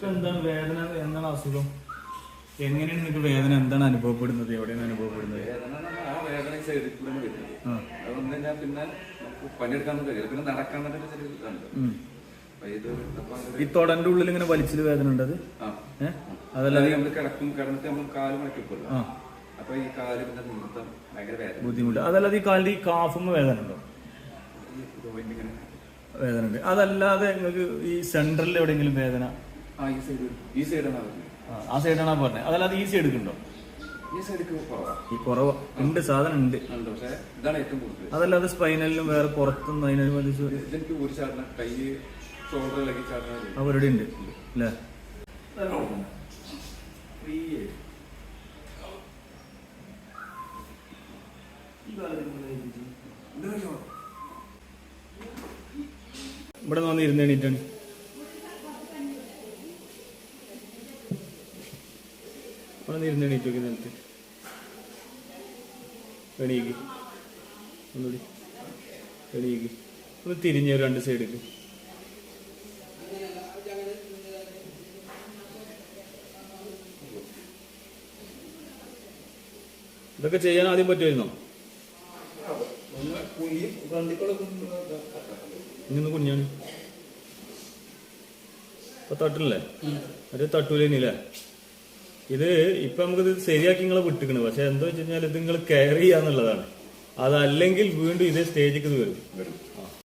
എന്താണ് വേദന, എന്താണ് അസുഖം, എങ്ങനെയാണ് നിങ്ങൾക്ക് വേദന, എന്താണ് അനുഭവപ്പെടുന്നത്, എവിടെയാണ് അനുഭവപ്പെടുന്നത്? ആ വേദന സൈഡിൽ കൂടെ വരുന്നത്. അതുകൊണ്ട് ഞാൻ പിന്നെ പണിയെടുക്കാനൊന്നും കഴിയില്ല, പിന്നെ നടക്കാനൊക്കെ ചെറിയ ഇതുണ്ട്. ഈ തൊടന്റെ ഉള്ളിൽ ഇങ്ങനെ വലിച്ചില് വേദന ഉണ്ട് അത്? അതല്ലാതെ നമ്മൾ കിടന്നിട്ട് നമ്മൾ കാല് മടക്കിപ്പോല്ലോ, അപ്പൊ ഈ കാല് പിന്നെ നിമിത്തം ഭയങ്കര വേദന, ബുദ്ധിമുട്ട്. അതല്ലാതെ ഈ കാലിന്റെ ഈ കാഫുമ്പോ വേദന ഉണ്ടോ? വേദന ഉണ്ട്. അതല്ലാതെ നിങ്ങൾക്ക് ഈ സെൻട്രലിൽ എവിടെയെങ്കിലും വേദന? ഈ സൈഡാണ് ആ സൈഡാണ് പറഞ്ഞത്. അതല്ലാതെ ഈ സൈഡ് ഉണ്ടോ? ഈ കുറവ് ഉണ്ട്, സാധനം ഉണ്ട്. അതല്ലാതെ സ്പൈനലിലും വേറെ പുറത്തുനിന്ന് അതിനനുബന്ധിച്ച് അവരുടെ ഉണ്ട് അല്ലേ? ഇവിടെ വന്ന് ഇരുന്നേണിട്ടാണ് അവിടെ ഇരുന്നേണിട്ട് നോക്കി നിലത്ത് എണീക്ക്, ഒന്നുകൂടി എണീക്ക്, ഒന്ന് തിരിഞ്ഞ രണ്ട് സൈഡിൽ. ഇതൊക്കെ ചെയ്യാൻ ആദ്യം പറ്റുമായിരുന്നോ? ഇനിയൊന്ന് കുഞ്ഞാണ് ഇപ്പൊ തട്ടില്ലേ, മറ്റേ തട്ടൂലേനില്ലേ? ഇത് ഇപ്പൊ നമുക്കിത് ശരിയാക്കി നിങ്ങളെ വിട്ടിക്കണ്. പക്ഷെ എന്താ വെച്ച് കഴിഞ്ഞാൽ ഇത് നിങ്ങൾ കെയർ ചെയ്യാന്നുള്ളതാണ്. അതല്ലെങ്കിൽ വീണ്ടും ഇതേ സ്റ്റേജിലേക്ക് ഇത് വരും.